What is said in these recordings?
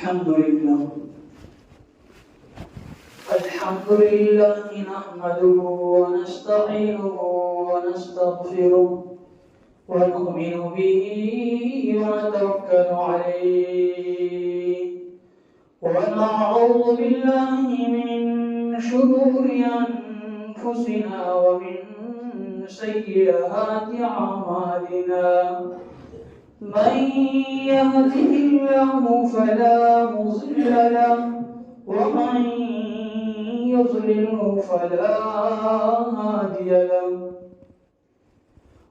الحمد لله نحمده ونستعينه ونستغفره ونؤمن به ونتوكل عليه ونعوذ بالله من شرور أنفسنا ومن سيئات أعمالنا من يهده الله فلا مضل له ومن يضلله فلا هادي له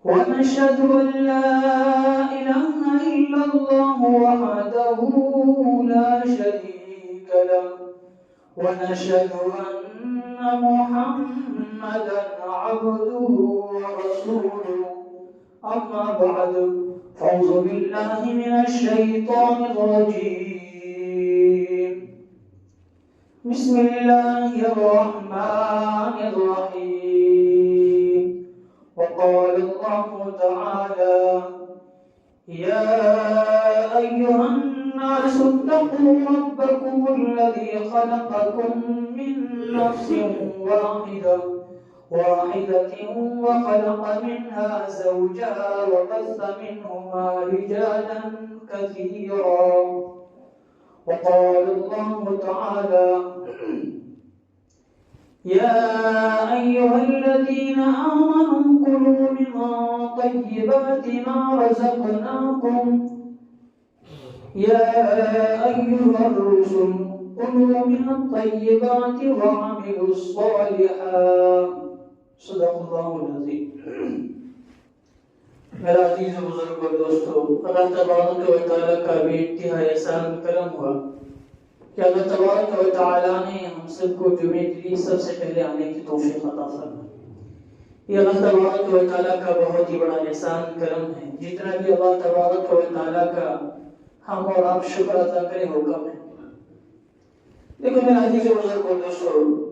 ونشهد أن لا إله إلا الله وحده لا شريك له ونشهد أن محمدا عبده ورسوله أما بعد فأعوذ بالله من الشيطان الرجيم بسم الله الرحمن الرحيم وقال الله تعالى يا أيها الناس اتقوا ربكم الذي خلقكم من نفس واحدة وخلق منها زوجها وبث منهما رجالا كثيرا وقال الله تعالى يا أيها الذين آمنوا كلوا من طيبات ما رزقناكم يا أيها الرسل كلوا من الطيبات وعملوا الصالحات صدق اللہ العظیم۔ میرا عزیز و بزرگ اور دوستو، اللہ تبارک و تعالیٰ کا بھی انتہائی احسان کرم ہوا کہ اللہ تبارک و تعالیٰ نے ہم سب کو جمعے کے لیے سب سے پہلے آنے کی توفیق عطا فرمائی۔ یہ اللہ تبارک و تعالیٰ کا بہت ہی بڑا احسان کرم ہے۔ جتنا بھی اللہ تبارک و تعالیٰ کا ہم اور آپ شکر ادا کریں وہ کم ہے۔ دیکھو میرا عزیز و بزرگ اور دوستو،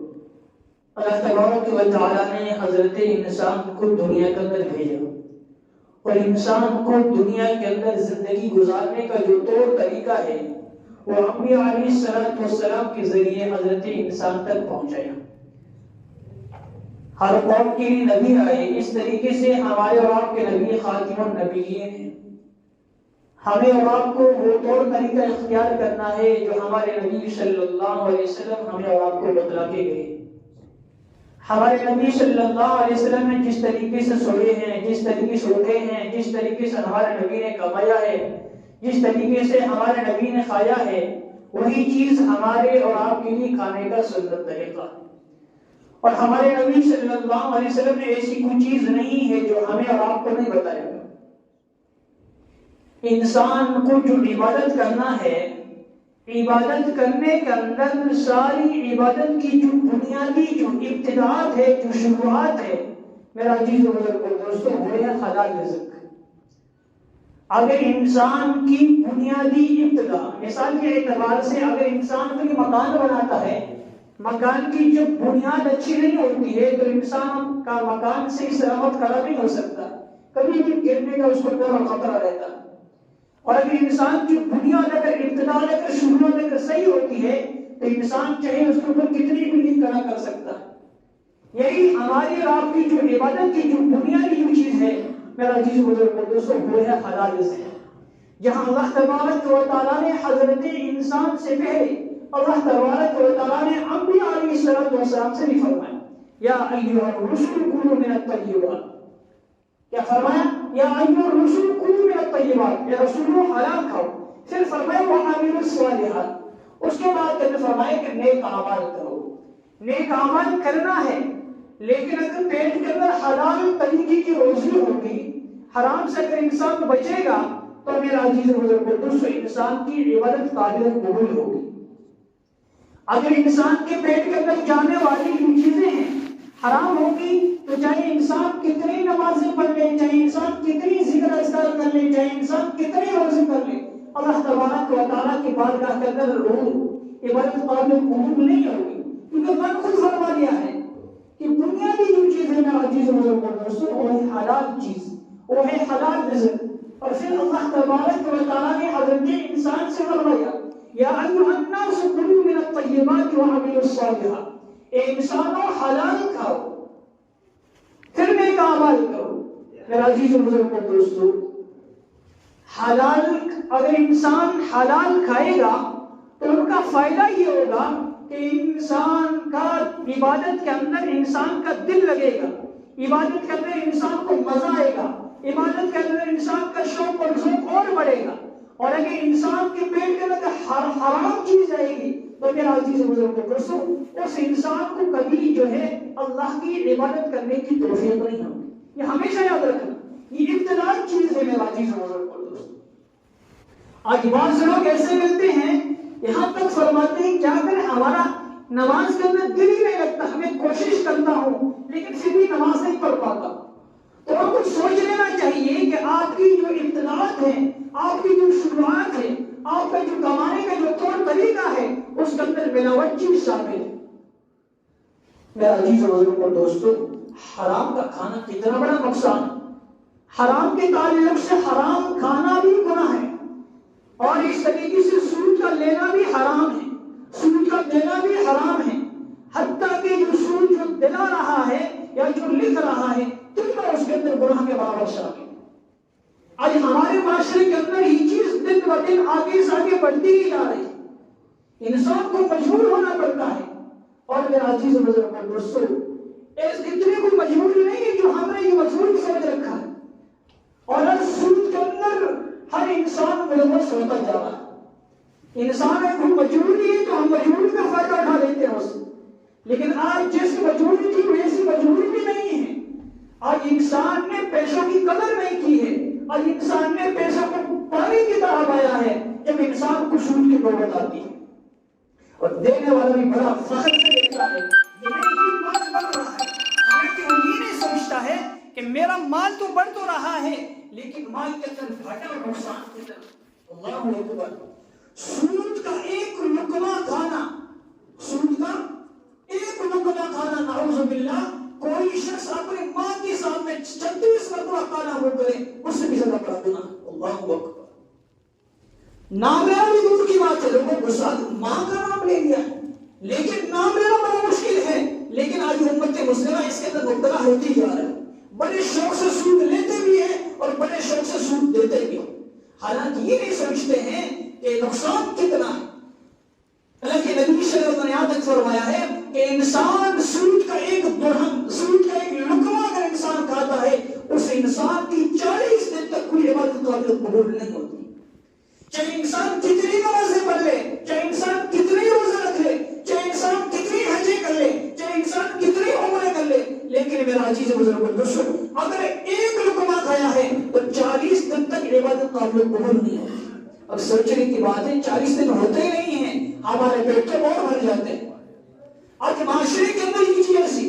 اللہ تبارک و تعالیٰ نے حضرت انسان کو دنیا کے اندر بھیجا اور انسان کو دنیا کے اندر زندگی گزارنے کا جو طور طریقہ ہے وہ انبیاء علیہ السلام کے ذریعے حضرت انسان تک پہنچایا۔ ہر قوم کے لیے نبی آئے، اس طریقے سے ہمارے اور آپ کے نبی خاتم النبیین ہیں۔ ہمیں اور آپ کو وہ طور طریقہ اختیار کرنا ہے جو ہمارے نبی صلی اللہ علیہ وسلم ہمیں اور آپ کو بتلا کے گئے۔ ہمارے نبی صلی اللہ علیہ وسلم نے جس طریقے سے سوئے ہیں، جس طریقے سے اٹھے ہیں، جس طریقے سے ہمارے نبی نے کمایا ہے، جس طریقے سے ہمارے نبی نے کھایا ہے، وہی چیز ہمارے اور آپ کے لیے کھانے کا سنت طریقہ ہے۔ اور ہمارے نبی صلی اللہ علیہ وسلم نے ایسی کوئی چیز نہیں ہے جو ہمیں اور آپ کو نہیں بتائے گا۔ انسان کو جو عبادت کرنا ہے، عبادت کرنے کے اندر ساری عبادت کی جو بنیادی جو ابتداءات ہے، جو شروعات ہے، میرا عزیز و بزرگ دوستو، وہ ہے حلال رزق۔ اگر انسان کی بنیادی ابتدا، مثال کے اعتبار سے اگر انسان کوئی مکان بناتا ہے، مکان کی جب بنیاد اچھی نہیں ہوتی ہے تو انسان کا مکان سے سلامت کھڑا نہیں ہو سکتا، کبھی بھی گرنے کا اس کو ڈر اور خطرہ رہتا ہے۔ اور اگر انسان کی بنیاد اگر ابتدا اگر شروعات اگر صحیح ہوتی ہے تو انسان چاہے اس کے اوپر کتنی بھی کھڑا کر سکتا ہے۔ یہی ہماری اور آپ کی جو عبادت کی جو بنیادی جو چیز ہے، میرا عزیز و بزرگ دوستو، وہ ہے حلال رزق۔ جہاں اللہ تبارک و تعالیٰ نے حضرت انسان سے پہلے اللہ تبارک و تعالیٰ نے انبیاء علیہ السلام سے بھی فرمایا یا ایھا الرسل کلوا من الطیبات۔ کیا فرمایا؟ یا ایھا الرسل کلوا من الطیبات، اے رسولو حلال کھاؤ۔ پھر فرمایا وعملوا الصالحات، اس کے بعد فرمایا کہ نیک اعمال کرو۔ نیک اعمال کرنا ہے، لیکن اگر پیٹ کے اندر حلال طریقے کی روزی ہوگی، حرام سے اگر انسان بچے گا تو میرا عزیز و بزرگ دوستو انسان کی عبادت قابل قبول ہوگی۔ اگر انسان کے پیٹ کے اندر جانے والی جو چیزیں ہیں حرام ہوگی تو چاہے انسان کتنی نمازیں پڑھ لے، چاہے انسان کتنی ذکر اذکار کر لے، چاہے انسان کتنی روزے کر لے، اللہ تبارک و تعالیٰ کی بارگاہ کے اندر عبادت قابل قبول نہیں ہوگی، کیونکہ من خود فرما دیا ہے کہ بنیادی جو چیز ہے میرا عزیز و بزرگ دوستو وہ ہے حلال چیز، وہ ہے حلال رزق۔ اور پھر اللہ تبارک و تعالیٰ نے حضرت انسان سے فرمایا یا ایھا الناس کلوا من الطیبات وعملوا الصالحات، اے انسانوں حلال کھاؤ پھر نیک اعمال کرو۔ میرا عزیز و بزرگ دوستو، حلال اگر انسان حلال کھائے گا تو ان کا فائدہ یہ ہوگا کہ انسان کا عبادت کے اندر انسان کا دل لگے گا، عبادت کے اندر انسان کو مزہ آئے گا، عبادت کے اندر انسان کا شوق اور ذوق اور بڑھے گا۔ اور اگر انسان کے پیٹ کے اندر حرام چیز آئے گی تو میرا عزیز بزرگ دوستو اس انسان کو کبھی جو ہے اللہ کی عبادت کرنے کی توفیق نہیں ہوگی۔ یہ ہمیشہ یاد رکھنا، یہ ابتدائی چیز ہے میرا عزیز بزرگ دوستو۔ آج بعض لوگ ایسے ملتے ہیں یہاں تک فرماتے ہیں کیا کریں ہمارا نماز کے اندر دل ہی نہیں لگتا، ہمیں کوشش کرتا ہوں لیکن پھر بھی نماز نہیں پڑھ پاتا۔ تو آپ کو سوچ لینا چاہیے کہ آپ کی جو ابتداءات ہیں، آپ کی جو شروعات ہے، آپ کا جو کمانے کا جو طور طریقہ ہے اس کے اندر ملاوٹ چیز شامل ہے۔ میرا عزیز بزرگ اور دوستو، حرام کا کھانا کتنا بڑا نقصان ہے۔ حرام کے تعلق سے حرام کھانا بھی گناہ ہے، اور اس طریقے سے سود کا لینا بھی حرام ہے، سود کا دینا بھی حرام ہے۔ حتیٰ کہ جو سود جو دلا رہا ہے یا جو لکھ رہا ہے تو اس کے اندر گناہ کے برابر شامل ہے۔ آج ہمارے معاشرے کے اندر یہ چیز دن ب دن آگے سے آگے بڑھتی ہی جا رہی ہے، انسان کو مجبور ہونا پڑتا ہے۔ اور میرا عزیز و بزرگ دوستو، اتنے کوئی مجبوری نہیں ہے جو ہم نے یہ مجبوری سمجھ رکھا ہے، اور ہر سود کے اندر ہر انسان ملوث ہوتا جا رہا ہے۔ انسان ہے کوئی مجبوری ہے تو ہم مجبوری کا فائدہ اٹھا لیتے ہیں اس سے، لیکن آج جیسی مجبوری تھی ویسی مجبوری بھی نہیں ہے۔ آج انسان نے پیسوں کی قدر نہیں کی ہے، آج انسان نے پیسوں کو پانی کی طرح پایا ہے جب انسان کو سود کی نوبت آتی ہے، اور دینے والا بھی بڑا فخر سے دیتا ہے یہ مال بڑھ رہا ہے، حالانکہ وہ یہ نہیں سمجھتا ہے کہ میرا مال تو بڑھ تو رہا ہے لیکن مال کے اندر گھاٹا اور نقصان کتنا۔ اللہ اکبر، سود کا ایک لقمہ کھانا، سود کا ایک لقمہ کھانا، نعوذ باللہ، کوئی شخص اپنے ماں کے سامنے 36 مرتبہ کھانا وہ کرے اس سے بھی زیادہ بڑا گناہ۔ اللہ اکبر، نام لینا بھی دور کی بات ہے، لوگوں کو ساتھ ماں کا نام لے لیا لیکن نام لینا بڑا مشکل ہے، لیکن آج امت مسلمہ اس کے اندر مبتلا ہوتی جا رہی ہے۔ بڑے شوق سے سود لیتے بھی ہیں اور بڑے شوق سے سود دیتے بھی ہیں، حالانکہ یہ نہیں سمجھتے ہیں کہ نقصان کتنا ہے۔ حالانکہ نبی صلی اللہ علیہ وسلم نے یاد فرمایا ہے کہ انسان سود کا ایک درہم، سود کا ایک لقمہ اگر انسان کھاتا ہے اس انسان کی 40 دن تک کوئی عبادت قبول نہیں ہوتی، چاہے انسان کتنی نمازیں پڑھ لے، چاہے انسان کتنے روزے رکھ لے، چاہے انسان کتنی حجیں کر لے، چاہے انسان کتنی عمریں کر لے، لیکن میرا عزیز بزرگ دوستو اگر ایک لقمہ کھایا ہے تو 40 دن تک عبادت قابل قبول نہیں ہوتی۔ اب سوچنے کی بات ہے 40 دن ہوتے ہی نہیں ہیں، ہمارے پیٹ کے اور بھر جاتے ہیں۔ آج معاشرے کے اندر یہ چیز ایسی،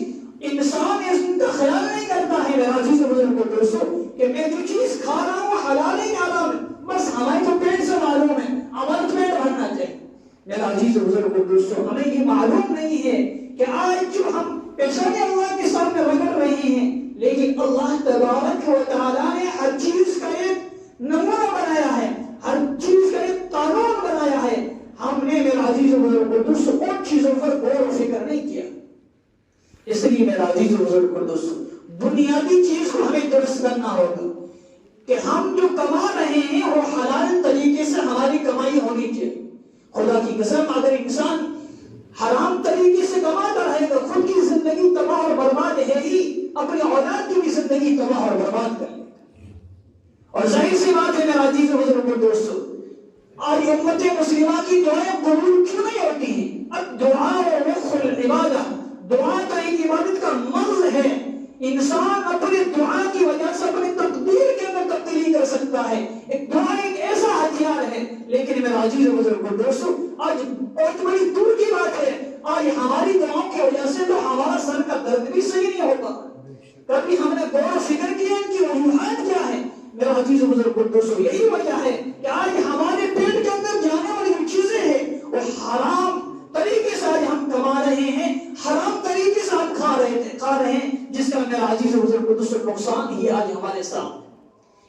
انسان اس کا خیال نہیں کرتا ہے میرا عزیز بزرگ دوستو کہ میں جو چیز کھا رہا ہوں حلال ہے یا حرام ہے، بس ہمارے تو پیٹ سے معلوم ہے، ہمارا پیٹ بھرنا چاہیے۔ میرا عزیز بزرگ دوستو ہمیں یہ معلوم نہیں ہے کہ آج جو ہم پیشانی اللہ کے سامنے رگڑ رہے ہیں، لیکن اللہ تبارک و تعالیٰ نے ہر چیز کا ایک نمونہ بنایا ہے، ہر چیز کا ایک قانون بنایا ہے۔ ہم نے میرا عزیز بزرگ دوستو ان چیزوں پر غور و فکر نہیں کیا، اس لیے میرا عزیز بزرگ دوستو بنیادی چیز کو ہمیں درست کرنا ہوگا کہ ہم جو کما رہے ہیں وہ حلال طریقے سے ہماری کمائی ہونی چاہیے۔ خدا کی قسم اگر انسان حرام طریقے سے کماتا رہے گا خود کی زندگی تباہ اور برباد ہے ہی، اپنی اولاد کی بھی زندگی تباہ اور برباد کر لے گا۔ اور ظاہر سی بات ہے میرا عزیز بزرگ دوستو آج امت مسلمہ کی دعائیں قبول کیوں نہیں ہوتی ہیں؟ اب دعا مخ العبادہ، دعا تو ایک عبادت کا مغز ہے، انسان اپنے دعا کی وجہ سے اپنی تقدیر کے اندر تبدیلی کر سکتا ہے۔ ایک دعا ایک ایسا ہتھیار ہے، لیکن میرا عزیز بزرگ دوستو آج بہت بڑی دور کی بات ہے، آج ہماری دعاؤں کی وجہ سے تو ہمارا سر کا درد بھی صحیح نہیں ہوتا۔ کبھی ہم نے غور و فکر کیا ان کی وجوہات کیا ہے؟ میرا عزیز بزرگ دوستو یہی وجہ ہے کہ آج ہمارے پیٹ کے اندر جانے والی جو چیزیں ہیں وہ حرام طریقے سے آج ہم کما رہے ہیں، حرام طریقے سے ہم کھا رہے ہیں، جس کا میرا عزیز بزرگ دوستو نقصان ہی آج ہمارے سامنے۔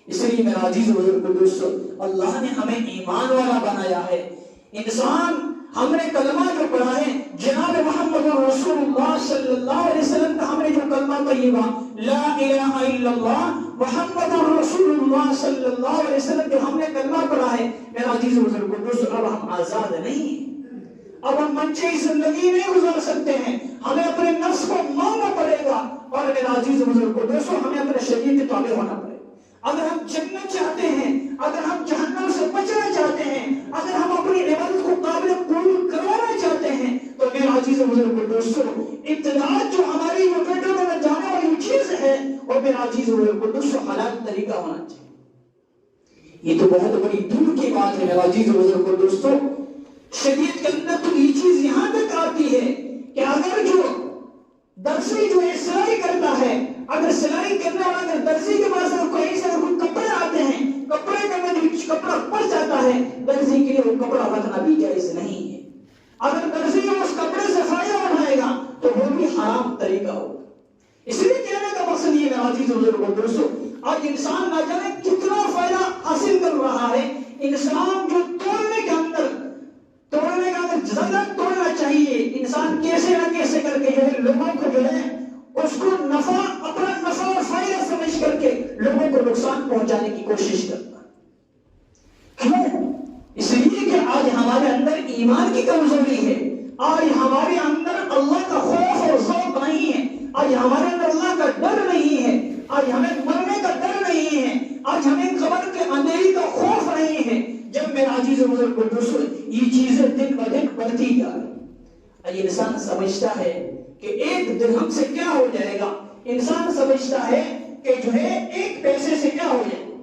اس لیے میرا عزیز بزرگ دوستو اللہ نے ہمیں ایمان والا بنایا ہے، انسان ہم نے کلمہ جو پڑھا ہے جناب محمد رسول اللہ صلی اللہ علیہ وسلم کا، ہم نے جو کلمہ طیبہ لا الہ الا اللہ محمد رسول اللہ صلی اللہ علیہ وسلم جو ہم نے کلمہ پڑھا ہے، میرا عزیز و بزرگو، اب ہم آزاد نہیں ہیں، اب ہم منچی زندگی نہیں گزار سکتے ہیں، ہمیں اپنے نفس کو ماننا پڑے گا، اور میرا عزیز و بزرگو دوستو ہمیں اپنے شریعت کے تابع ہونا پڑے گا۔ اگر ہم جنت چاہتے ہیں، اگر ہم جہنم سے بچنا چاہتے ہیں، اگر ہم اپنی عبادت کو قابل قبول کروانا چاہتے ہیں، تو میرے عزیز و بزرگو دوستو ابتداء جو ہماری وجودوں میں جانے والی چیز ہے، اور میرے عزیز و بزرگو دوستو حلال طریقہ ہونا چاہیے۔ یہ تو بہت بڑی دور کی بات ہے میرے عزیز و بزرگو دوستو، شریعت کے اندر تو یہ چیز یہاں تک آتی ہے کہ اگر جو درزی جو ہے سلائی کرتا ہے، اگر سلائی کرنے والا اگر درزی کے پاس کہیں سے کوئی کپڑے آتے ہیں، کپڑے کا میں کپڑا پڑ جاتا ہے، درزی کے لیے وہ کپڑا رکھنا بھی جائز نہیں ہے۔ اگر درزی اس کپڑے سے فائدہ اٹھائے گا تو وہ بھی حرام طریقہ ہوگا۔ اس لیے کہنے کا مقصد یہ ہے عزیز و بزرگو دوستو، آج انسان نہ جانے کتنا فائدہ حاصل کر رہا ہے۔ انسان جو توڑنے کا زیادہ توڑنا چاہیے، انسان کیسے نہ کیسے کر کے جو ہے لوگوں کو جو ہے اس کو نفع، اپنا نفع اور فائدہ سمجھ کر کے لوگوں کو نقصان پہنچانے کی کوشش کرتا ہے۔ کیوں؟ اس لیے کہ آج ہمارے اندر ایمان کی کمزوری ہے، آج ہمارے اندر اللہ کا خوف اور ذوق نہیں ہے، آج ہمارے اندر اللہ کا ڈر نہیں ہے، آج ہمیں مرنے کا ڈر نہیں ہے، آج ہمیں قبر کے اندھیری کا خوف نہیں ہے۔ جب میرا عزیز و بزرگو دوستو یہ چیزیں دن بدن بڑھتی جا رہی، انسان سمجھتا ہے کہ ایک درہم سے کیا ہو جائے گا، انسان سمجھتا ہے کہ جو ہے ایک پیسے سے کیا ہو جائے گا۔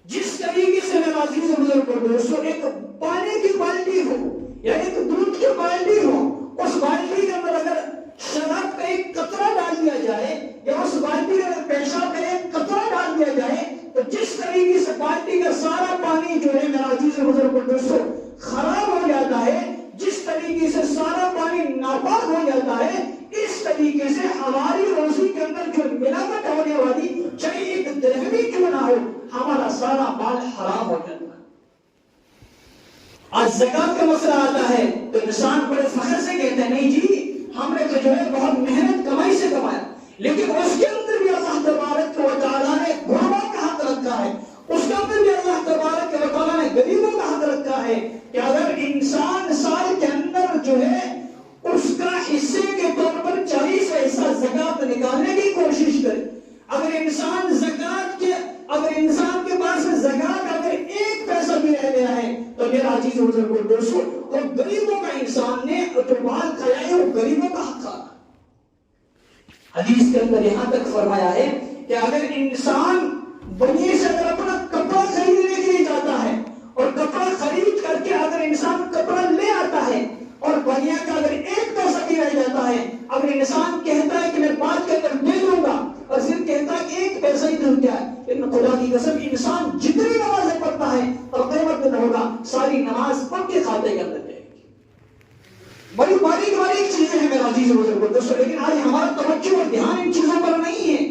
جس طریقے سے میرا عزیز و بزرگو دوستو ایک پانی کی بالٹی ہو یا ایک دودھ کی بالٹی ہو، اس بالٹی کے اندر اگر شراب کا ایک قطرہ ڈال دیا جائے یا اس بالٹی میں پیشاب کا ایک قطرہ ڈال دیا جائے تو جس طریقے سے بالٹی کا سارا پانی جو ہے میرا عزیز و بزرگو دوستو خراب ہو جاتا ہے، جس طریقے سے سارا پانی ناپاک ہو جاتا ہے، اس طریقے سے ہماری روزی کے اندر جو ملاوٹ ہونے والی چاہے ایک درہم بھی کیوں نہ ہو، ہمارا سارا مال حرام ہو جاتا ہے۔ آج زکات کا مسئلہ آتا ہے تو انسان بڑے فخر سے کہتے ہیں نہیں جی ہم نے تو جو ہے بہت محنت کمائی سے کمایا، لیکن اس کے اندر بھی اللہ تبارک و تعالیٰ نے غربا کا حق رکھا ہے، اس کے اندر بھی اللہ تبارک و تعالیٰ نے غریبوں کا حق رکھا ہے کہ اگر انسان سال کے اندر جو ہے اس کا حصے کے طور پر 40 حصہ زکات نکالنے کی کوشش کرے، اگر انسان کے پاس زکات اگر ایک پیسہ بھی رہ گیا ہے تو میرا عزیز و بزرگو دوستو وہ غریبوں کا انسان نے جو مال کھایا ہے وہ غریبوں کا حق کھا۔ حدیث کے اندر یہاں تک فرمایا ہے کہ اگر انسان بنی سے اگر اپنا کپڑا خریدنے کے لیے جاتا ہے اور کپڑا خرید کر کے اگر انسان کپڑا لے آتا ہے اور بنیا کا اگر ایک پیسہ بھی رہ جاتا ہے، اگر انسان کہتا ہے کہ میں 5 کے اندر دے دوں گا اور صرف کہتا ہے کہ ایک پیسہ ہی دوں کیا ہے، لیکن خدا کی قسم انسان جتنی نمازیں پڑھتا ہے اور قیامت دن ہوگا ساری نماز پڑھ کے کھاتے کے اندر جائے گی۔ بڑی باریک باریک چیزیں ہیں میرا عزیز و بزرگو دوستو، لیکن آج ہمارا توجہ اور دھیان ان چیزوں پر نہیں ہے۔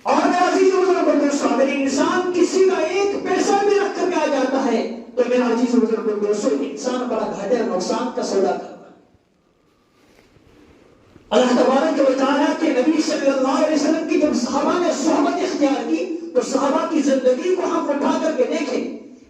اور میرا عزیز و بزرگو دوستو اگر انسان کسی کا ایک پیسہ بھی رکھ کر کے آ جاتا ہے تو میرا عزیز و بزرگو دوستو انسان بڑا گھاٹے اور نقصان کا سودا کرتا ہے۔ اللہ تبارک و تعالیٰ کے نبی صلی اللہ علیہ وسلم کی جب صحابہ نے صحبت اختیار کی تو صحابہ کی زندگی کو ہم اٹھا کر کے دیکھیں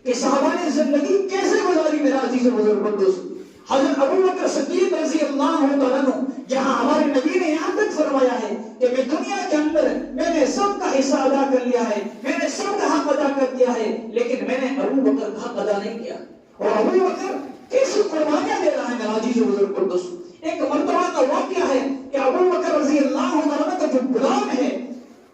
کہ صحابہ نے زندگی کیسے گزاری میرا عزیز و بزرگو دوستو۔ حضرت ابو بکر صدیق رضی اللہ عنہ جہاں ہمارے نبی نے یہاں تک فرمایا ہے کہ میں دنیا کے اندر میں نے سب کا حصہ ادا کر لیا ہے، میں نے سب کا حق ادا کر دیا ہے، لیکن میں نے ابو بکر کا حق ادا نہیں کیا۔ اور ابو بکر کیسی قربانیاں دے رہا ہے میرا عزیز و بزرگو دوستو۔ ایک مرتبہ کا واقعہ ہے کہ ابو بکر رضی اللہ عنہ کا جو غلام ہے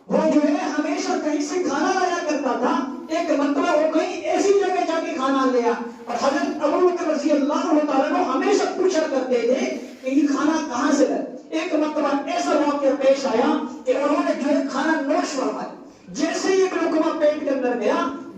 وہ جو ہے ہمیشہ کہیں سے کھانا لایا کرتا تھا، ایک مرتبہ وہ کہیں ایسی جگہ جا کے کھانا لیا اور حضرت ابو بکر رضی اللہ عنہ ہمیشہ پوچھا کرتے تھے کہ یہ کھانا کہاں سے ہے۔ ایک مرتبہ ایسا واقعہ پیش آیا کہ انہوں نے جو ہے کھانا نوش فرمایا، جیسے ہی ایک لقمہ پیٹ کے اندر گیا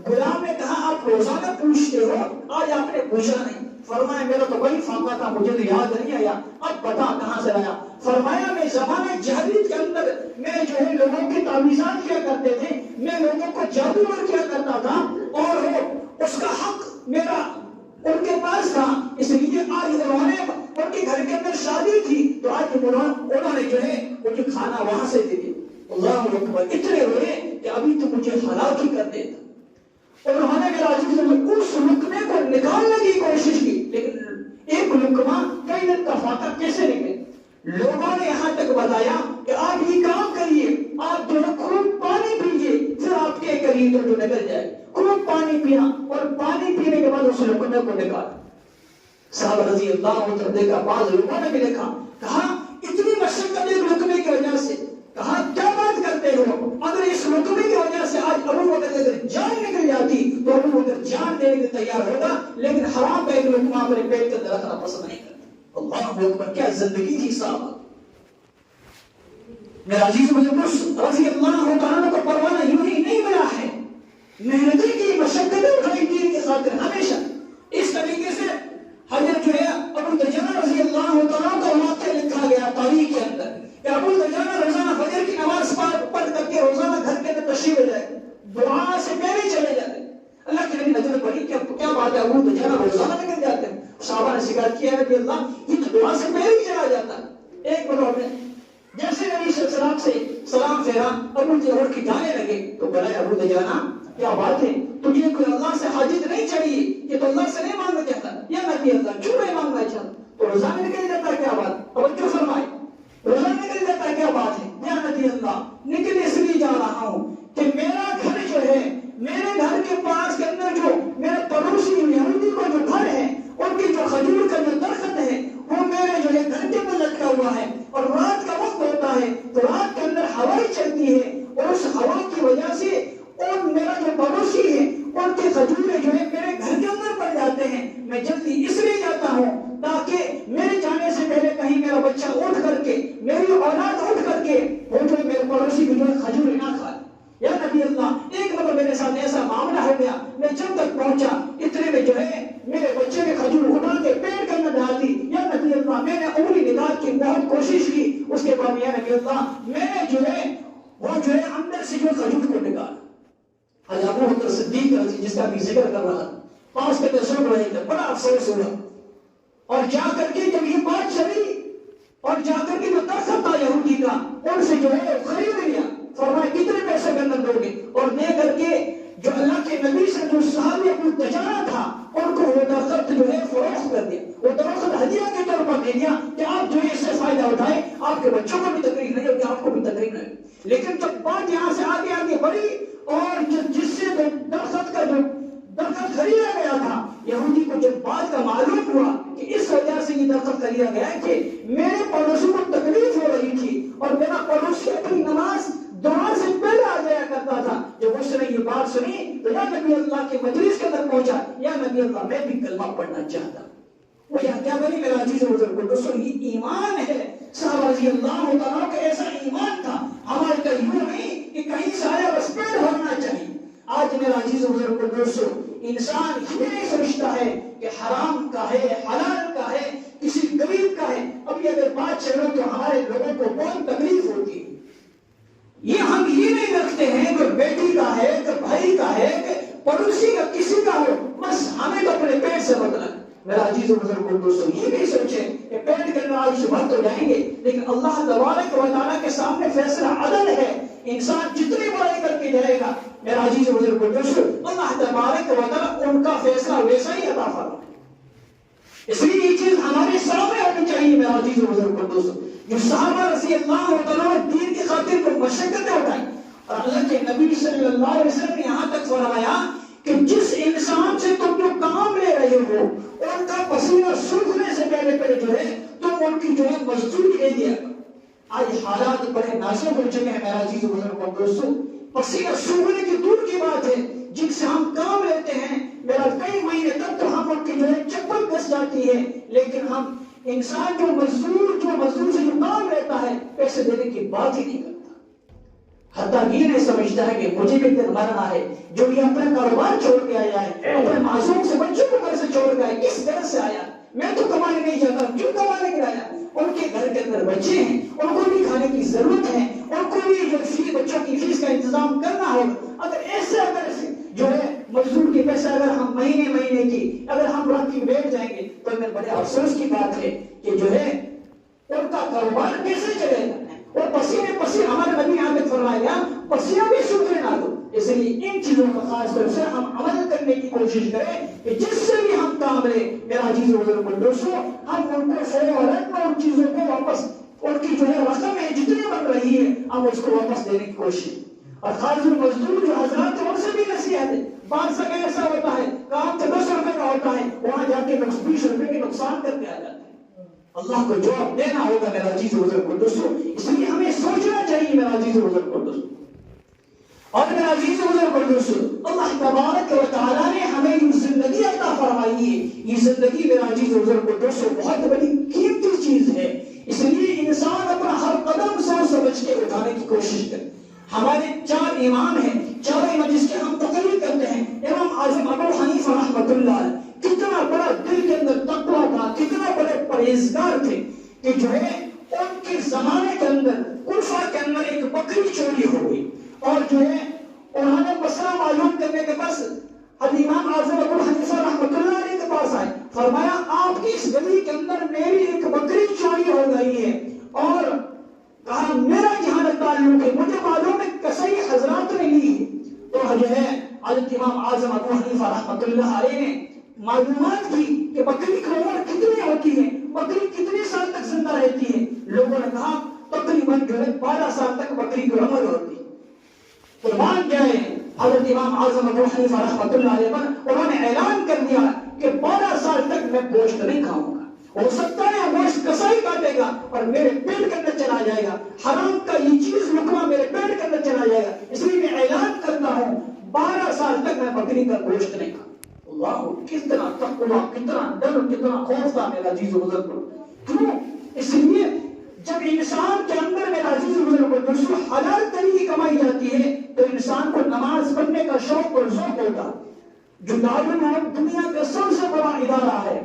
غلام نے کہا آپ روزانہ پوچھتے ہو، آج آپ نے پوچھا نہیں۔ فرمایا میرا تو وہی فاقہ تھا، مجھے تو یاد نہیں آیا، اب بتا کہاں سے آیا۔ فرمایا میں زمانے جاہلیت کے اندر میں جو ہے لوگوں کی تعویذات کیا کرتے تھے، میں لوگوں کو جادو کیا کرتا تھا اور اس کا حق میرا جو ہے وہ جو کھانا وہاں سے دے دیا. اللہ اکبر. اتنے روئے کہ ابھی تو مجھے ہلاک ہی کر دیتا. اور انہوں نے میرا عزیز اس لقمے کو نکالنے کی کوشش کی, لیکن ایک لقمہ کئی دن کا فاقہ کیسے نکلے. لوگوں نے یہاں تک بتایا کہ آپ یہ کام کریے, آپ جو ہے خوب پانی پیجیے, پھر آپ کے قریب جو نکل جائے. خوب پانی پینا, اور پانی پینے کے بعد اس لقمے کو نکالا. صحابہ رضی اللہ عنہ دیکھا, بعض لوگوں نے بھی دیکھا, کہا اتنی مشقت ایک لقمے کی وجہ سے. کہا کیا بات کرتے ہو, اگر اس لقمے کی وجہ سے آج ابو بکر اگر جان نکل جاتی تو ابو بکر جان دینے کے تیار ہوگا, لیکن حرام کا ایک لقمہ اپنے پیٹ کے اندر رکھنا پسند نہیں کرتا. اللہ اکبر, کیا زندگی تھی صاحب. میرا عزیز مجھے رضی اللہ عنہ کو پروانہ یوں ہی نہیں ملا ہے, محنتیں کی, مشقتیں اٹھائی دین کی خاطر ہمیشہ. اس طریقے سے حضرت جو ہے ابو دجانہ رضی اللہ عنہ کا واقعہ لکھا گیا تاریخ کے اندر کہ ابو دجانہ روزانہ فجر کی نماز پڑھ کر کے روزانہ گھر کے اندر تشریف لے جائے, دعا سے پہلے چلے جاتے. اللہ کے نبی نظر پڑی کیا بات ہے, ابو دجانہ روزانہ نکل جاتے ہیں. صحابہ نے شکایت کیا ہے کہ اللہ یہ تو دعا سے پہلے ہی چلا جاتا ہے. ایک بار نے جیسے نبی صلی اللہ علیہ وسلم سے سلام پھیرا, ابو اٹھ کے جانے لگے تو بلائے ابو دجانہ کیا بات ہے, تجھے کوئی اللہ سے حاجت نہیں چاہیے, یہ تو اللہ سے نہیں مانگنا چاہتا, یا نبی اللہ کیوں نہیں مانگنا چاہتا, تو روزانہ نکل جاتا ہے. کیا بات, توجہ فرمائے, روزانہ نکل جاتا ہے. کیا بات ہے, یا نبی اللہ نکل اس لیے جا رہا ہوں کہ میرا گھر جو ہے, میرے گھر کے پاس کے اندر جو میرے پڑوسی یہودی کو جو گھر ہے, ان کی جو کھجور کا جو درخت ہے وہ میرے جو ہے گھر کے اندر لٹکا ہوا ہے, اور رات کا وقت ہوتا ہے تو رات کے اندر ہوائیں چلتی ہے, اور اس ہوا کی وجہ سے اور میرا جو پڑوسی ہے ان کے کھجورے جو ہے میرے گھر کے اندر پڑ جاتے ہیں. میں جلدی اس لیے جاتا ہوں تاکہ میرے جانے سے پہلے کہیں میرا بچہ اٹھ کر کے, میری اولاد اٹھ کر کے وہ جو میرے پڑوسی کی جو ہے کھجورے نہ کھائے. یا نبی اللہ ایک مرتبہ میرے ساتھ ایسا معاملہ ہو گیا, میں جب تک پہنچا اتنے میں جو ہے میرے بچے نے کھجور اٹھا کے پیٹ کے اندر ڈال دی. یا نبی اللہ میں نے انگلی نکال کی بہت کوشش کی, اس کے بعد یا نبی اللہ میں نے جو ہے وہ جو ہے اندر سے جو کھجور کو نکالا. حضرت ابو بکر صدیق جس کا بھی ذکر کر رہا تھا, پاس کے اندر سن رہے تھے, بڑا افسوس ہوا. اور جا کر کے جب یہ بات چلی, اور جا کر کے جو درخت تھا یہودی کا, ان سے جو ہے خرید لیا. فرمایا کتنے پیسے کے اندر دو گے, اور دے کر کے جو اللہ کے نبی سے جو صحابی ابو دجانہ تھا ان کو وہ درخت جو ہے فروخت کر دیا. وہ درخت ہدیہ کے طور پر دے دیا کہ آپ جو ہے اس سے فائدہ اٹھائیں, آپ کے بچوں کو بھی تکلیف نہیں ہوگی, آپ کو بھی تکلیف نہیں. لیکن جب بات یہاں سے آگے آگے بڑھی, اور جس سے درخت کا جو درخت خریدا گیا تھا, یہودی کو جب بات کا معلوم ہوا کہ اس وجہ سے یہ درخت خریدا گیا ہے کہ میرے پڑوسی کو تکلیف ہو رہی تھی, اور میرا پڑوسی اپنی نماز دعا سے پہلے آ جایا کرتا تھا. جب اس نے یہ بات سنی تو یا نبی اللہ کے مجلس کے اندر پہنچا, یا نبی اللہ میں بھی کلمہ پڑھنا چاہتا. وہ کیا بنی میرا عزیز بزرگ دوستو, یہ ایمان ہے. صحابہ رضی اللہ عنہ کا ایسا ایمان تھا. ہمارے کا یوں نہیں کہ کہیں سے آیا بس پیٹ بھرنا چاہیے. آج میرا عزیز بزرگ دوستو انسان یہ نہیں سمجھتا ہے کہ حرام کا ہے, حلال کا ہے, کسی غریب کا ہے. ابھی اگر بات چلو تو ہمارے لوگوں کو بہت تکلیف ہوتی ہے. یہ ہم یہ نہیں رکھتے ہیں کہ بیٹی کا ہے, کہ بھائی کا ہے, کہ پڑوسی کا کسی کا ہو, بس ہمیں تو اپنے پیٹ سے بدلا. میرا عزیز و بزرگوں دوستو یہ بھی سوچیں کہ پیٹ کے اندر آج صبح تو جائیں گے, لیکن اللہ تبارک و تعالیٰ کے سامنے فیصلہ عدل ہے. انسان جتنی برائی کر کے جائے گا میرا عزیز و بزرگوں دوستو اللہ تبارک و تعالیٰ ان کا فیصلہ ویسا ہی عطا فرمائے. اس لیے یہ چیز ہمارے سامنے ہونی چاہیے. میرا عزیز و بزرگوں دوستو جو صحابہ رضی اللہ عنہ دین کی خاطر کو مشقتیں اٹھائی, اور اللہ کے نبی صلی اللہ علیہ وسلم نے یہاں تک فرمایا کہ جس انسان سے تم جو کام لے رہے ہو ان کا پسینہ سوکھنے سے پہلے جو ہے تم ان کی جو ہے مزدوری دے دیا. آج حالات بڑے نازک ہو چکے ہیں میرا عزیز و بزرگوں دوستو. پسینہ سوکھنے کی دور کی بات ہے, جن سے ہم کام لیتے ہیں میرا کئی مہینے تک تو ہم ان کی جو ہے چپل گس جاتی ہے, لیکن ہم انسان جو مزدور سے جو کام لیتا ہے پیسے دینے کی بات ہی نہیں کرتا. حتیٰ یہ نہیں سمجھتا ہے کہ مجھے بھی دن مرنا ہے. جو یہ اپنا کاروبار چھوڑ کے آیا ہے, اپنے معصوم سے بچوں کو گھر سے چھوڑ کے آیا, کس گھر سے آیا, میں تو کمانے نہیں جاتا, کیوں کمانے کے آیا. ان کے گھر کے اندر بچے ہیں, ان کو بھی کھانے کی ضرورت ہے, ان کو بھی جو بچوں کی فیس کا انتظام کرنا ہوگا. اگر جو ہے مزدور کے پیسے اگر ہم مہینے کی اگر ہم رکھ کے بیٹھ جائیں گے تو بڑے افسوس کی بات ہے کہ جو ہے ان کا کاروبار کیسے چلے گا؟ اور پسینے ہمارے نبی یہاں پہ فرمایا پسینہ بھی سوکھنے نہ دو. اس لیے ان چیزوں کا خاص طور سے ہم عمل کرنے کی کوشش کریں کہ جس سے بھی ہم کام لیں میرا عزیز و دوستو ہم ان کو فوراً ان چیزوں کو واپس ان کی جو ہے رقم ہے جتنی بن رہی ہے ہم اس کو واپس دینے کی کوشش. اور خارج المزدور جو حضرات ہیں ان سے بھی نصیحت ہے. بعض جگہ ایسا ہوتا ہے کام تو 10 روپے کا ہوتا ہے وہاں جا کے 20 روپے کے نقصان کر کے آ جاتے ہیں. اللہ کو جواب دینا ہوگا میرا عزیز و دوستو. اس لیے ہمیں سوچنا چاہیے میرا عزیز و دوستو. اور میرا عزیز و دوستو اللہ تبارک و تعالیٰ نے ہمیں یہ زندگی عطا فرمائی ہے. یہ زندگی میرا عزیز و دوستو بہت بڑی قیمتی چیز ہے. اس لیے انسان اپنا ہر قدم سوچ سمجھ کے اٹھانے کی کوشش کرے. ہمارے 4 امام ہیں, 4 امام جس کے ہم تقریر کرتے ہیں. امام اعظم ابو حنیفہ رحمۃ اللہ کتنا بڑا دل کے اندر تقویٰ تھا, کتنا بڑے پرہیزگار تھے کہ جو ہے ان کے زمانے کے اندر کوفہ کے اندر ایک بکری چوری ہو گئی اور جو ہے انہوں نے مسئلہ معلوم کرنے کے بس امام اعظم ابو حنیفہ رحمۃ اللہ علیہ کے پاس آئے. فرمایا آپ کی اس گلی کے اندر میری ایک بکری چوری ہو گئی ہے اور کہا میرا جہاں تعلق ہے مجھے معلوم ہے کسائی حضرات نے لی ہے. تو جو ہے حضرت امام اعظم ابو حنیفہ رحمۃ اللہ علیہ نے معلومات کی کہ بکری کی عمر کتنی ہوتی ہے, بکری کتنے سال تک زندہ رہتی ہے. لوگوں نے کہا تقریباً جو ہے 12 سال تک بکری کی عمر ہوتی ہے. قربان جائے حضرت امام اعظم ابو حنیفہ رحمۃ اللہ علیہ پر انہوں نے اعلان کر دیا کہ 12 سال تک میں گوشت نہیں کھاؤں گا. ہو سکتا ہے گوشت کسائی کاٹے گا اور میرے پیٹ کے اندر چلا جائے گا, حرام کا یہ چیز لقمہ میرے پیٹ کے اندر چلا جائے گا. اس لیے میں اعلان کرتا ہوں 12 سال تک میں بکری کا گوشت نہیں کھاؤں. اللہ کتنا تقویٰ, کتنا ڈر, کتنا خوف تھا میرا عزیز و بزرگ. کیوں؟ اس لیے جب انسان کے اندر میرا عزیز و بزرگ دوستو حلال طریقے کمائی جاتی ہے تو انسان کو نماز پڑھنے کا شوق اور ذوق ہوگا. جو دارالعلوم دنیا کا سب سے بڑا ادارہ ہے,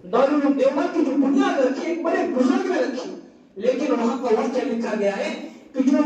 دارالعلوم دیوبند کی جو بنیاد رکھی ایک بڑے بزرگ نے رکھی, لیکن وہاں پر واقعہ لکھا گیا ہے کہ جو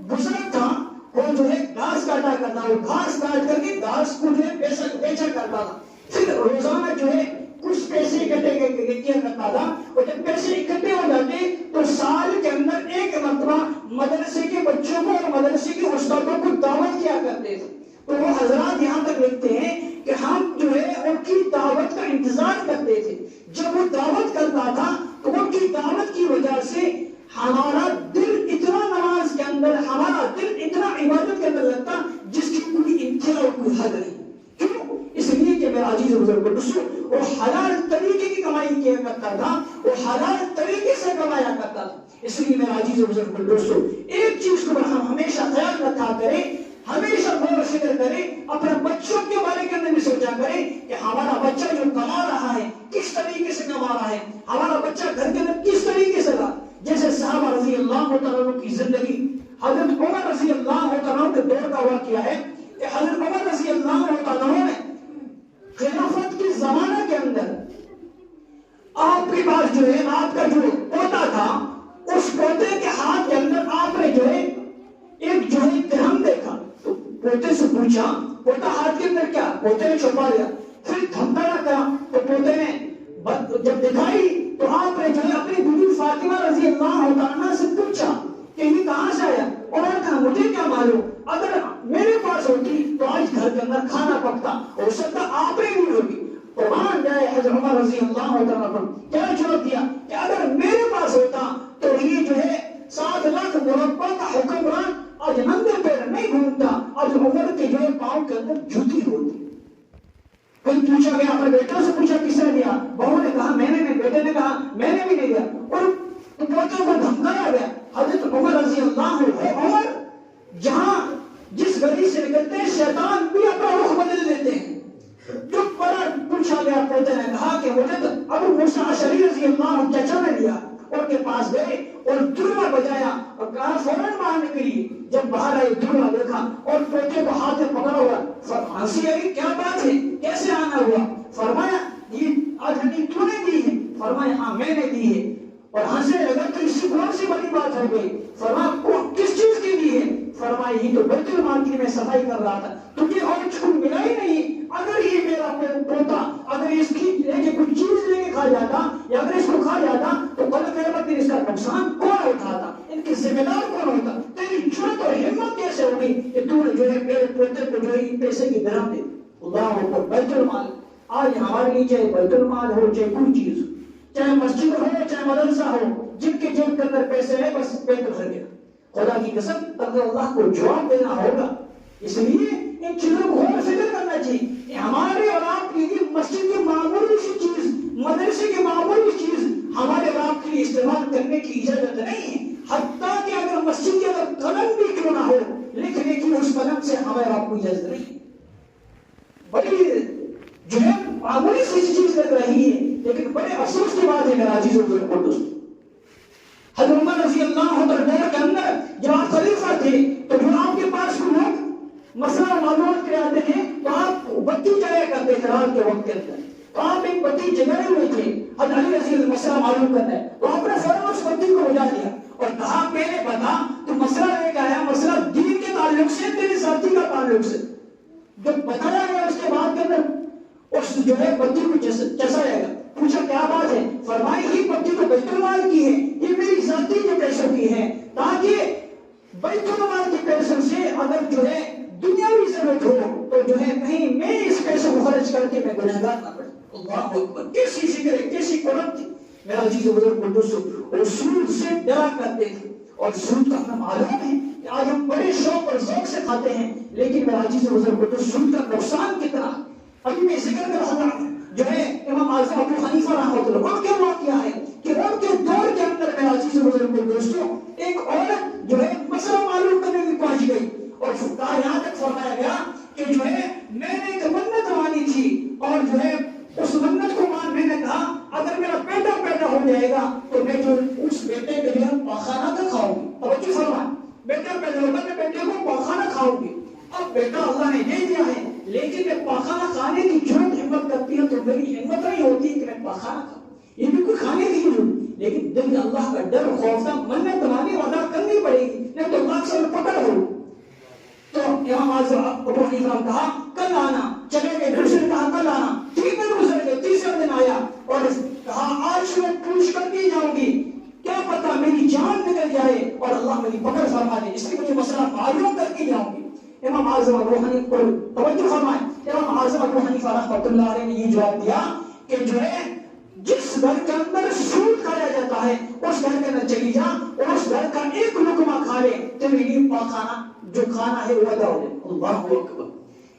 بزرگ تھا وہ جو ہے گھاس کاٹا کرتا, وہ گھاس کاٹ کر کے گھاس کو جو ہے بیچا کرتا تھا. پھر روزانہ جو ہے کچھ پیسے اکٹھے کیا کرتا تھا اور جب پیسے اکٹھے ہو جاتے تو سال کے اندر ایک مرتبہ مدرسے کے بچوں کو اور مدرسے کے استادوں کو دعوت کیا کرتے تھے. تو وہ حضرات یہاں تک لکھتے ہیں کہ ہم جو ہے ان کی دعوت کا انتظار کرتے تھے. جب وہ دعوت کرتا تھا تو ان کی دعوت کی وجہ سے ہمارا دل اتنا نماز کے اندر, ہمارا دل اتنا عبادت کے اندر لگتا جس کی کوئی انتہا اور کوئی حد نہیں. کیوں؟ اس لیے کہ میرا عزیز بزرگ دوستو وہ حلال طریقے کی کمائی کیا کرتا تھا, وہ حلال طریقے سے کمایا کرتا تھا. اس لیے میرا عزیز بزرگ دوستو ایک چیز کو ہم ہمیشہ خیال رکھا کریں, ہمیشہ غور و فکر کریں, اپنے بچوں کے بارے کے اندر بھی سوچا کریں کہ ہمارا بچہ جو کما رہا ہے کس طریقے سے کما رہا ہے, ہمارا بچہ گھر کے اندر کس طریقے سے رہا. جیسے صحابہ رضی اللہ تعالیٰ کی زندگی, حضرت عمر رضی اللہ تعالیٰ کے دور کا واقعہ ہے کہ حضرت عمر رضی اللہ تعالیٰ نے خلافت کے زمانے کے اندر آپ کے پاس جو ہے آپ کا جو پوتا تھا اس پوتے کے ہاتھ کے اندر آپ نے جو ہے ایک جو ہے درہم دیکھا. تو پوتے سے پوچھا, پوتا ہاتھ کے اندر کیا؟ پوتے نے چھپا لیا. پھر دھمکا کیا تو پوتے نے جب دکھائی تو آپ نے جو ہے اپنی بیوی فاطمہ رضی اللہ عنہا سے پوچھا کہ یہ کہاں سے آیا, اور انہوں نے کہا مجھے کیا معلوم, اگر میرے پاس ہوتی تو آج گھر کے اندر کھانا پکتا, ہو سکتا آپ نے نہیں ہوگی. قربان جائے حضرت عمر رضی اللہ عنہ کیا جواب دیا کہ اگر میرے پاس ہوتا تو یہ جو ہے 7 لاکھ مربع کا حکمران آج ننگے پیر نہیں گھومتا, آج عمر کے جو پاؤں کے اندر جوتی ہوتی. کوئی پوچھا گیا, اپنے بیٹوں سے پوچھا کس نے دیا, بہو نے کہا میں نے نہیں, بیٹے نے کہا میں نے بھی نہیں دیا, اور پوتوں کو دھمکایا گیا. حضرت عمر رضی اللہ عنہ, عمر جہاں جس گلی سے نکلتے ہیں شیطان بھی اپنا رخ بدل لیتے ہیں. جو بڑا پوچھا گیا, پوتے نے کہا کہ مجھے تو ابو موسیٰ اشعری رضی اللہ عنہ چچا نے دیا. ان کے پاس گئے اور دربا بجایا اور کہا فوراً باہر نکلی. جب باہر آئے دربا دیکھا اور پوتے کو ہاتھ میں پکڑا ہوا, ہنسی آئی, کیا بات ہے, کیسے آنا ہوا؟ فرمایا یہ آج ہڈی تو نے دی ہے؟ فرمایا ہاں میں نے دی ہے. اور ہنسنے لگا تو اس سے کون سی بڑی بات ہو گئی؟ فرمایا کس چیز کی دی ہے؟ فرمایا یہ تو بیت المال کی میں صفائی کر رہا تھا, تجھے اور چھوٹ ملا ہی نہیں. اگر یہ میرا پوتا اگر اس کی کچھ چیز لے کے کھا جاتا یا اگر اس کو کھا جاتا تو کل قیامت دن اس کا کہ تو جو ہے میرے پوتے کو جو ہے پیسے کی درہم دے. اللہ اکبر. بیت المال آج ہمارے لیے چاہے بیت المال ہو چاہے کوئی چیز ہو, چاہے مسجد ہو چاہے مدرسہ ہو, جن کے جیب کے اندر پیسے ہیں بس پیٹ بھر گیا. خدا کی قسم اگر اللہ کو جواب دینا ہوگا. اس لیے ان چیزوں کو غور فکر کرنا چاہیے کہ ہمارے اور آپ کے لیے مسجد کی معمولی سی چیز, مدرسے کی معمولی چیز ہمارے اور آپ کے لیے استعمال کرنے کی اجازت نہیں ہے. حتیٰ کہ اگر مسجد کے اندر قلم بھی کیوں نہ ہو, لکھنے کی اس قلم سے ہمیں اور آپ کو اجازت نہیں. بڑی جو ہے معمولی سی چیز لگ رہی ہے, لیکن بڑے افسوس کی بات ہے میرا عزیز و دوست. حضرت عمر رضی اللہ عنہ دور کے اندر جب آپ خلیفہ تھے تو جو آپ کے پاس کوئی لوگ مسئلہ معلومات کے آتے ہیں تو آپ بتی جلایا کرتے تھے رات کے وقت کے اندر. تو آپ ایک بتی جلائے ہوئے تھے, حضرت علی رضی اللہ مسئلہ معلوم کرنا ہے, تو آپ نے فوراً اس بتی کو بجھا دیا اور کہا پہلے بتا تو مسئلہ لے کے آیا, مسئلہ دین کے تعلق سے تیرے ساتھی کا تعلق سے. جب بتایا گیا اس کے بعد کے اندر اس جو ہے بتی کو چسایا گیا. پوچھا کیا بات ہے؟ فرمائی یہ بتی تو بیت المال کی ہے, یہ میری ذاتی جو پیسوں کی ہے, تاکہ بیت المال کے پیسوں سے اگر جو ہے دنیاوی ضرورت ہو تو جو ہے کہیں میں اس پیسوں کو خرچ کر کے میں گنہگار نہ پڑے. اللہ اکبر. کیسی فکر ہے, کیسی قربت تھی میرا عزیز و بزرگ دوستو. اور سود سے ڈرا کرتے تھے, اور سود کا ہمیں معلوم ہے کہ آج ہم بڑے شوق اور ذوق سے کھاتے ہیں, لیکن میرا عزیز و بزرگ دوستو سود کا نقصان کتنا. ابھی میں ذکر کر رہا ہوں جو ہے امام اعظم ابو حنیفہ رحمۃ اللہ, ان کے واقعہ ہے کہ ان کے دور کے اندر میرا عزیز و بزرگ دوستو ایک عورت جو ہے مسئلہ معلوم کرنے کی پہنچ گئی, اور فقہاء یہاں تک فرمایا گیا کہ جو ہے میں نے ایک منت مانی تھی, اور جو ہے اس منت کو مان میں نے کہا اگر میرا بیٹا پیدا ہو جائے گا تو میں جو اس بیٹے کے لیے پاخانہ کا کھاؤں گی. توجہ فرمائیں, بیٹا پیدا ہوگا میں بیٹے کو پاخانہ کھاؤں گی. اب بیٹا اللہ نے دے دیا ہے, لیکن میں پاخانہ کھانے کی جرت ہمت کرتی ہے تو میری ہمت نہیں ہوتی کہ میں پاخانہ کھاؤں. یہ بھی کوئی کھانے کی ضرورت, لیکن دل میں اللہ کا ڈر خوف تھا, منت مانی ادا کرنی پڑے گی نہیں تو اللہ سے پکڑ ہو. تو امام اعظم ابو حنیفہ نے کہا کل آنا. چلے گئے, دوسرے نے کہا کل آنا. 3 دن گزر گئے, تیسرے دن آیا اور کہا آج میں پوچھ کر کے جاؤں گی, کیا پتا میری جان نکل جائے اور اللہ میری پکڑ فرما دے, اس لیے مجھے مسئلہ معلوم کر کے جاؤں گی. امام اعظم ابو حنیفہ توجہ فرمائیں, امام اعظم ابو حنیفہ رحمۃ اللہ علیہ نے یہ جواب دیا کہ جو ہے جس گھر کے اندر سود کھایا جاتا ہے اس گھر کے اندر چلی جا اور اس گھر کا ایک لقمہ کھا لے, تیرے لیے پاخانہ جو کھانا ہے وہ ادا ہو جائے. اللہ اکبر.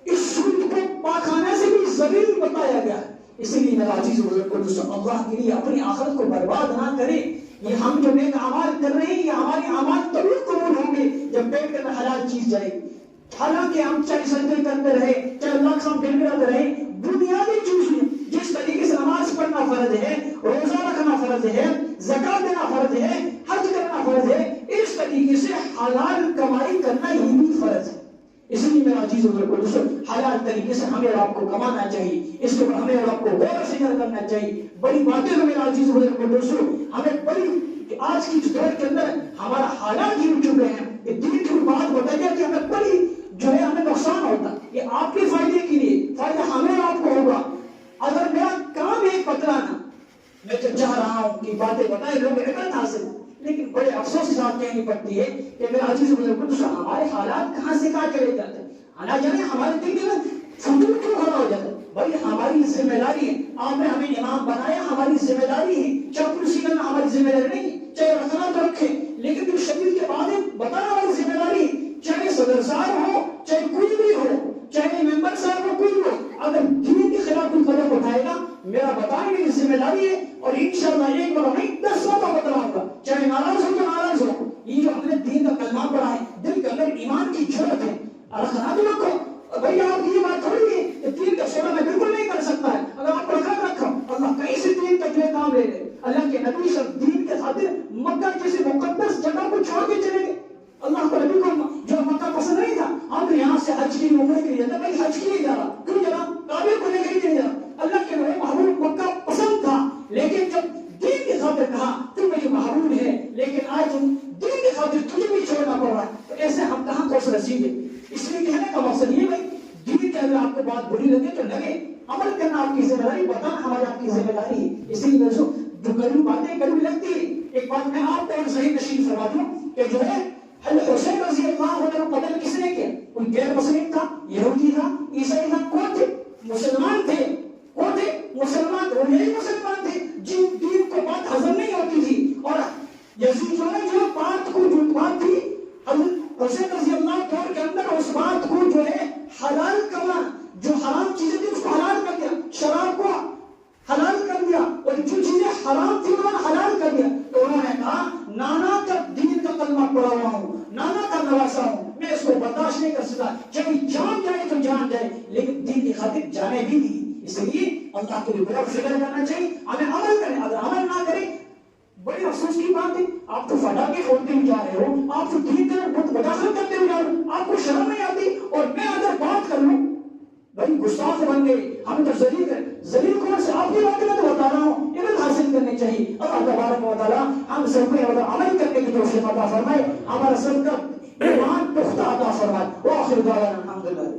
اس سود کو پاخانے سے بھی ذلیل بتایا گیا ہے. اسی لیے میرا عزیز و دوستو اللہ کے لیے اپنی آخرت کو برباد نہ کرے. یہ ہم جو نیک اعمال کر رہے ہیں یہ ہمارے اعمال تبھی قبول ہوں گے جب پیٹ کے اندر حلال چیز جائے گی. حالانکہ ہم چاہے سجدے کرتے رہے, چاہے اللہ ہم گڑگڑاتے رہے, بنیادی چیز جس طریقے سے نماز پڑھنا فرض ہے, روزہ رکھنا فرض ہے, زکات دینا فرض ہے, حج کرنا فرض ہے, اس طریقے سے حلال کمائی کرنا یہ بھی فرض ہے. اس لیے میرا عزیز و دوستو حلال طریقے سے ہمیں اور آپ کو کمانا چاہیے, اس کے اوپر ہمیں اور آپ کو غور و فکر کرنا چاہیے. بڑی باتیں ہیں میرا عزیز و دوستو, ہمیں بڑی آج کی دور کے اندر ہمارا حالات ہی ہو چکے ہیں کہ دین کی بات بتا گیا کہ ہمیں بڑی جو ہے ہمیں نقصان ہوتا. یہ آپ کے فائدے کے لیے, فائدہ ہمیں اور آپ کو ہوگا. اگر میرا کام ہے بتلانا, میں تو چاہ رہا ہوں کہ باتیں بتائیں لوگ عبرت حاصل, لیکن بڑے افسوس کے ساتھ کہنی پڑتی ہے کہ میرا عزیز و دوستو ہمارے حالات کہاں سے کہاں چلے جاتے ہیں. اللہ جانے ہمارے دل کے اندر فضول کیوں کھڑا ہو جاتا ہے. بھائی ہماری ذمہ داری ہے, آپ نے ہمیں امام بنایا, ہماری ذمہ داری ہے. چاہے کرسی کرنا ہماری ذمہ داری نہیں, چاہے رکھنا تو رکھے, لیکن جو شریعت کے بعد بتانا ہماری ذمہ داری ہے. چاہے صدر صاحب ہو, چاہے کوئی بھی ہو, چاہے ممبر صاحب ہو, کوئی ہو, اگر دین کے خلاف کوئی قدم اٹھائے گا میرا بتانے کی ذمہ داری ہے, اور انشاءاللہ ایک بار نہیں 10 بار بتلاؤں گا, چاہے ناراض ہو تو ناراض ہو. یہ جو ہم نے دین کا کلمہ پڑھا ہے, دل کے اندر ایمان کی جرت ہے, رکھنا تو رکھو. بھائی آپ کی یہ بات تھوڑی ہے کہ دین کا سودا میں بالکل نہیں کر سکتا ہے, اگر آپ رکھا رکھو, اللہ کہیں سے دین کا جو ہے کام لے لے. اللہ کے نبی صلی دین کے خاطر مکہ جیسی مقدس جگہ کو چھوڑ کے چلے گئے. اللہ کو نبی کو جو مکہ پسند نہیں تھا, ہم تو یہاں سے حج کی عمرے کے لیے جاتا, بھائی حج کے لیے جا رہا, کیوں جا رہا, کعبے کو لے کے نہیں جا رہا. اللہ کے نبی محبوب مکہ پسند تھا, لیکن جب دین کی خاطر کہا تو مجھے محبوب ہے, لیکن آج دین کی خاطر تجھے بھی چھوڑنا پڑ رہا ہے, تو ایسے ہم کہاں کو رسیدے. اس لیے کہنے کا مقصد یہ بھائی دین کے اندر آپ کو بات بری لگے تو لگے, عمل کرنا آپ کی ذمہ داری, بتانا ہماری آپ کی ذمہ داری ہے. اسی لیے جو کڑوی باتیں کڑوی لگتی ہے. ایک بات میں آپ کو صحیح نشین فرما دوں کہ جو ہے حسین رضی اللہ عنہ کو قتل کس نے کیا؟ غیر مسلم تھا، یہودی تھا، عیسائی تھا، کون تھے؟ مسلمان تھے. کون تھے؟ مسلمان. وہ یہی مسلمان تھے جن دین کو بات ہضم نہیں ہوتی تھی. اور یزید جو بات کو جو بات تھی حسین رضی اللہ دور کے اندر اس بات کو جو ہے حلال کرنا، جو حرام چیزیں تھی اس کو حلال کر دیا، شراب کو حلال کر دیا، اور جو چیزیں حرام تھی انہوں نے حلال کر دیا. تو انہوں نے کہا نانا کا دین کا کلمہ پڑھا ہوا ہوں، نانا کا نواسا ہوں، میں اس کو برداشت نہیں کر سکتا، چاہے جان جائے تو جان جائے لیکن دین کی خاطر جانے بھی دی. اس لیے اللہ کے لیے بڑا فکر کرنا چاہیے، ہمیں عمل کریں. اگر عمل نہ کریں بڑی افسوس کی بات ہے. آپ تو پٹاخے پھوڑتے ہوئے جا رہے ہو، آپ تو دین کے مداخلت کرتے ہوئے جا رہے ہو، آپ کو شرم نہیں آتی. اور میں اگر بات کر لوں بھائی گستاخ بن گئے، ہمیں تو ذلیل کون سے آپ کی بات میں تو بتا رہا ہوں. علم حاصل کرنی چاہیے. اللہ تبارک و تعالیٰ ہم سب کو عمل کرنے کی توفیق عطا فرمائے، ہمارا سب کا ایمان پختہ عطا فرمائے. وآخر دعوانا الحمدللہ.